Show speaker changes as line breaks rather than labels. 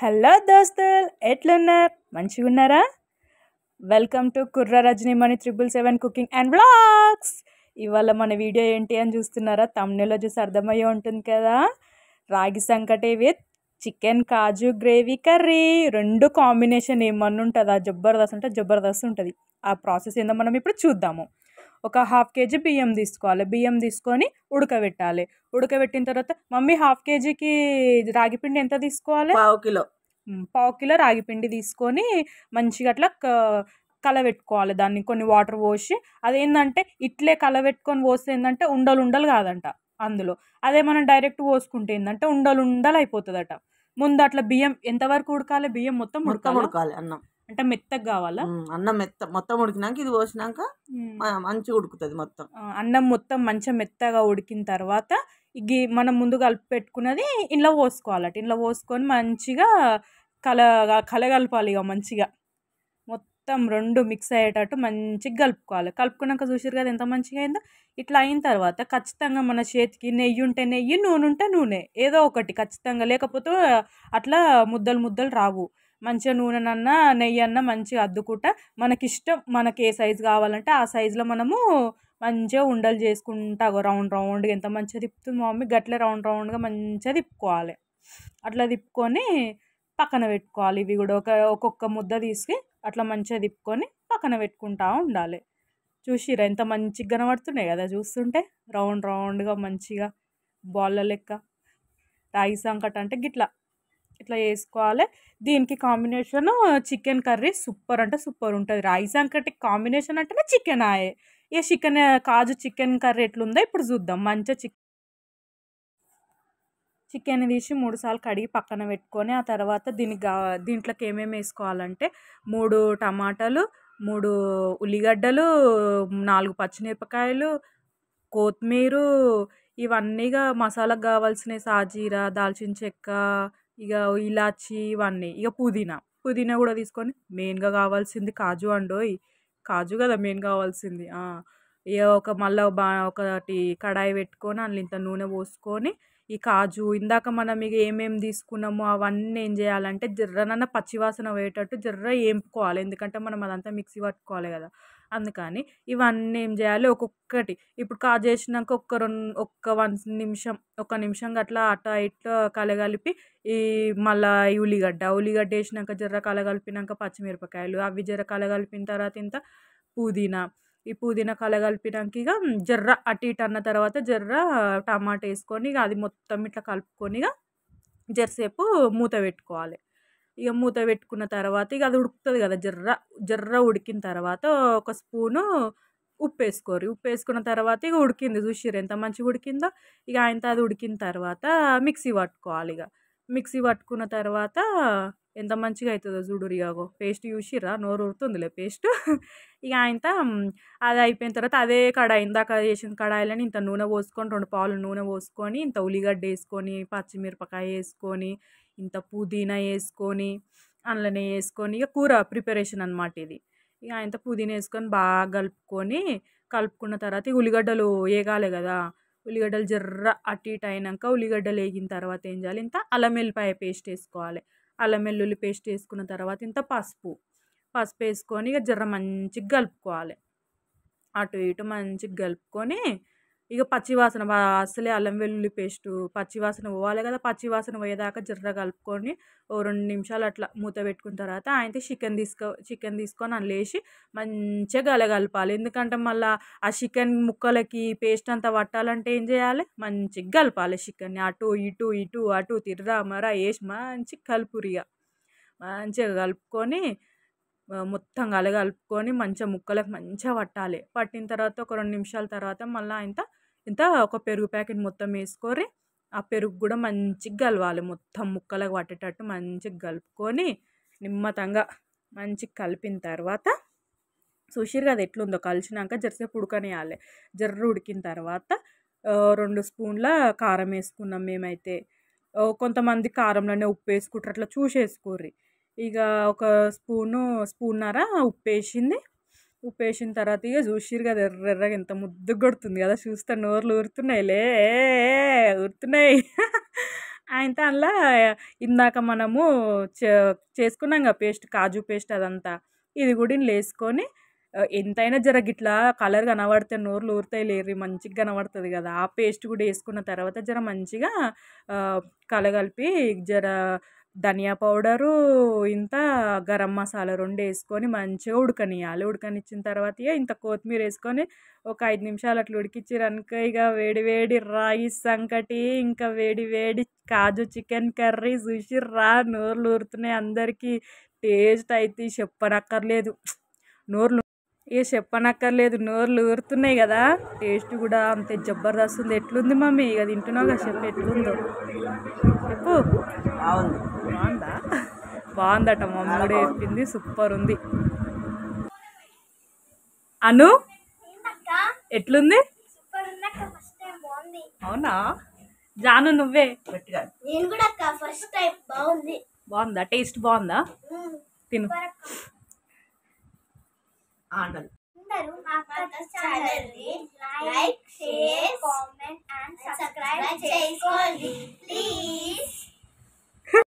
Hello దోస్తులు, ఎట్లున్నారు? మంచిగున్నారా? Welcome to కుర్ర రజనీ మణి 777 కుకింగ్ అండ్ వ్లాగ్స్. ఇవాళ మన వీడియో ఏంటి అని చూస్తున్నారా? తమ్నెల్లో చూసి అర్థమయ్యే ఉంటుంది కదా. Ragi sankati with chicken kaju gravy curry. రెండు కాంబినేషన్ ఏమన్నా ఉంటుందా? జబర్దస్త్ అంటే జబర్దస్త్ ఉంటుంది. ఆ ప్రాసెస్ ఏందో మనం ఇప్పుడు చూద్దాము. ఒక 1/2 kg బియ్యం తీసుకోవాలి. బియ్యం తీసుకొని ఉడకబెట్టాలి. ఉడకబెట్టిన తర్వాత మమ్మీ 1/2 kgకి రాగిపిండి ఎంత తీసుకోవాలి?
1/2 కిలో.
1/2 కిలో రాగిపిండి తీసుకొని మంచిగా అట్లా కలబెట్టుకోవాలి. దాన్ని కొన్ని వాటర్ పోసి, అదేంటంటే ఇట్లే కలబెట్టుకొని పోస్తే ఏంటంటే ఉండలు ఉండలు కాదంట అందులో. అదే మనం డైరెక్ట్ పోసుకుంటే ఏంటంటే ఉండలు ఉండలు అయిపోతుందట. ముందు అట్లా బియ్యం ఎంతవరకు ఉడకాలి? బియ్యం మొత్తం
ఉడకాలి. అన్నం
అంటే మెత్తగా కావాలా?
అన్నం మొత్తం ఉడికినాక ఇది పోసినాక మంచిగా ఉడుకుతుంది మొత్తం.
అన్నం మొత్తం మంచిగా మెత్తగా ఉడికిన తర్వాత మనం ముందు కలిపి పెట్టుకున్నది ఇంట్లో పోసుకోవాలట. ఇంట్లో పోసుకొని మంచిగా కలగలపాలి. ఇక మంచిగా మొత్తం రెండు మిక్స్ అయ్యేటట్టు మంచిగా కలుపుకోవాలి. కలుపుకున్నాక చూసారు కదా ఎంత మంచిగా అయిందో. ఇట్లా అయిన తర్వాత ఖచ్చితంగా మన చేతికి నెయ్యి ఉంటే నెయ్యి, నూనె ఉంటే నూనె, ఏదో ఒకటి ఖచ్చితంగా, లేకపోతే అట్లా ముద్దలు ముద్దలు రావు. మంచిగా నూనెనన్నా నెయ్యి అన్నా మంచిగా అద్దుకుంటా మనకిష్టం, మనకి ఏ సైజు కావాలంటే ఆ సైజులో మనము మంచిగా ఉండలు చేసుకుంటా రౌండ్ రౌండ్గా. ఎంత మంచిగా తిప్పుతుంది మా మమ్మీ, గట్లే రౌండ్ రౌండ్గా మంచిగా తిప్పుకోవాలి. అట్లా తిప్పుకొని పక్కన పెట్టుకోవాలి. ఇవి కూడా ఒక్కొక్క ముద్ద తీసి అట్లా మంచిగా తిప్పుకొని పక్కన పెట్టుకుంటా ఉండాలి. చూసిరా ఎంత మంచిగా కనబడుతున్నాయి కదా చూస్తుంటే, రౌండ్ రౌండ్గా మంచిగా బాల్ల లెక్క. రాగి సంకటి అంటే గిట్లా ఇట్లా చేసుకోవాలి. దీనికి కాంబినేషన్ చికెన్ కర్రీ సూపర్ అంటే సూపర్ ఉంటుంది. రాగి సంకటి కాంబినేషన్ అంటేనే చికెన్ ఆయే. ఇక చికెన్ కాజు చికెన్ కర్రీ ఎట్లుందో ఇప్పుడు చూద్దాం. మంచిగా చికెన్ తీసి 3 సార్లు కడిగి పక్కన పెట్టుకొని, ఆ తర్వాత దీంట్లోకి ఏమేమి వేసుకోవాలంటే 3 టమాటాలు, 3 ఉల్లిగడ్డలు, 4 పచ్చిమిరపకాయలు, కొత్తిమీర, ఇవన్నీగా మసాలాకు కావాల్సిన సాజీరా, దాల్చిన చెక్క, ఇక ఇలాచి, ఇవన్నీ. ఇక పుదీనా కూడా తీసుకొని, మెయిన్గా కావాల్సింది కాజు అండోయ్. కాజు కదా మెయిన్ కావాల్సింది. ఇక మళ్ళీ ఒకటి కడాయి పెట్టుకొని అందులో ఇంత నూనె పోసుకొని, ఈ కాజు ఇందాక మనం ఇక ఏమేమి తీసుకున్నామో అవన్నీ ఏం చేయాలంటే జర్రనన్న పచ్చివాసన పోయేటట్టు జర్ర వేపుకోవాలి. ఎందుకంటే మనం అదంతా మిక్సీ పట్టుకోవాలి కదా. అందుకని ఇవన్నీ ఏం చేయాలి, ఒక్కొక్కటి ఇప్పుడు కాజు వేసినాక ఒక నిమిషం అట్లా అట్లా ఇట్లా కలగలిపి, మళ్ళీ ఈ ఉల్లిగడ్డ వేసినాక జర్ర కలగలిపినాక పచ్చిమిరపకాయలు, అవి జర్ర కలగలిపిన తర్వాత ఇంత పుదీనా కలగలిపినాక ఇక జర్ర అటు ఇటు అన్న తర్వాత జర్ర టమాటా వేసుకొని ఇక అది మొత్తం ఇట్లా కలుపుకొని ఇక జరసేపు మూత పెట్టుకోవాలి. ఇక మూత పెట్టుకున్న తర్వాత ఇక అది ఉడుకుతుంది కదా. జర్ర ఉడికిన తర్వాత ఒక స్పూను ఉప్పు వేసుకున్న తర్వాత ఇక ఉడికింది. చూసిర్రు ఎంత మంచిగా ఉడికిందో. ఇక అది ఉడికిన తర్వాత మిక్సీ పట్టుకోవాలి. ఇక మిక్సీ పట్టుకున్న తర్వాత ఎంత మంచిగా అవుతుందో చూడురు. ఇగో పేస్ట్ చూసిర్రా, నోరు ఉడుతుందిలే పేస్ట్. ఇక అది అయిపోయిన తర్వాత అదే కడాయి, ఇందాక చేసిన కడాయిలని ఇంత నూనె పోసుకొని, 2 పావులు నూనె పోసుకొని, ఇంత ఉల్లిగడ్డ వేసుకొని, పచ్చిమిరపకాయ వేసుకొని, ఇంత పుదీనా వేసుకొని, అందులోనే వేసుకొని ఇక కూర ప్రిపరేషన్ అనమాట ఇది. ఇక పుదీనా వేసుకొని బాగా కలుపుకున్న తర్వాత ఈ ఉల్లిగడ్డలు వేగాలి కదా. ఉల్లిగడ్డలు జర్ర అటు ఇటు అయినాక ఉల్లిగడ్డలు వేగిన తర్వాత ఏం చేయాలి, ఇంత అల్లం వెల్లిపాయ పేస్ట్ వేసుకోవాలి. అల్లం వెల్లుల్లి పేస్ట్ వేసుకున్న తర్వాత ఇంత పసుపు వేసుకొని ఇక జర్ర మంచిగా కలుపుకోవాలి. అటు ఇటు మంచిగా కలుపుకొని ఇక పచ్చివాసన అసలే అల్లం వెల్లుల్లి పేస్టు పచ్చివాసన పోవాలి కదా. పచ్చివాసన పోయేదాకా జర్ర కలుపుకొని 2 నిమిషాలు అట్లా మూత పెట్టుకున్న తర్వాత చికెన్ తీసుకొని అందులో వేసి మంచిగా కలపాలి. ఎందుకంటే మళ్ళీ ఆ చికెన్ ముక్కలకి పేస్ట్ అంతా పట్టాలంటే ఏం చేయాలి, మంచిగా కలపాలి. చికెన్ని అటు అటు తిర్రా మరా వేసి మంచిగా కలుపురిగా. మంచిగా కలుపుకొని మొత్తం కలుపుకొని మంచిగా ముక్కలకు మంచిగా పట్టాలి. పట్టిన తర్వాత ఒక 2 నిమిషాల తర్వాత మళ్ళీ ఇంత ఒక పెరుగు ప్యాకెట్ మొత్తం వేసుకొని ఆ పెరుగు కూడా మంచిగా కలవాలి. మొత్తం ముక్కలకు పట్టేటట్టు మంచిగా కలుపుకొని నిమ్మతంగా మంచిగా కలిపిన తర్వాత చూసిరు కదా ఎట్లుందో. కలిసినాక జరసేపు ఉడకనియాలి. జర్ర ఉడికిన తర్వాత 2 స్పూన్ల కారం వేసుకున్నాం మేమైతే. కొంతమంది కారంలోనే ఉప్పు వేసుకుంటారు, అట్లా చూసేసుకోర్రి. ఇక ఒక స్పూన్నర ఉప్పు వేసిన తర్వాత ఇక చూసిరు కదా ఎర్రగా ఎంత ముద్దు కొడుతుంది కదా. చూస్తే నోర్లు ఊరుతున్నాయి. ఆయన అందులో ఇందాక మనము చేసుకున్నాం కదా పేస్ట్, కాజు పేస్ట్ అదంతా, ఇది కూడా ఇందులో వేసుకొని ఎంతైనా జర గిట్లా కలర్ కనబడితే నోర్లు ఊరుతాయి లేరు, మంచిగా కనబడుతుంది కదా. ఆ పేస్ట్ కూడా వేసుకున్న తర్వాత జర మంచిగా కలగలిపి జర ధనియా పౌడరు ఇంత గరం మసాలా 2 వేసుకొని మంచిగా ఉడకనియాలి. ఉడకనిచ్చిన తర్వాత ఇంత కొత్తిమీర వేసుకొని ఒక 5 నిమిషాలు అట్లా ఉడికిచ్చిరనుకో, ఇక వేడి వేడి రైస్ సంకటి, ఇంకా వేడి వేడి కాజు చికెన్ కర్రీ చూసిర్రా, నోర్లు ఊరుతున్నాయి అందరికీ. టేస్ట్ అయితే చెప్పనక్కర్లేదు, నోర్లు చెప్పనక్కర్లేదు, నోర్లు ఊరుతున్నాయి కదా. టేస్ట్ కూడా అంతే జబర్దస్త్ ఉంది. ఎట్లుంది మమ్మీ? ఇక తింటున్నావు కదా, చెప్పు ఎట్లుందో చెప్పు. బాగుందా? బాగుందట, మమ్మీ కూడా చెప్పింది, సూపర్ ఉంది. అను ఎట్లుంది? అవునా జాను, నువ్వే? బాగుందా? టేస్ట్ బాగుందా? తిను.
Like, share, comment and subscribe చేసుకోండి.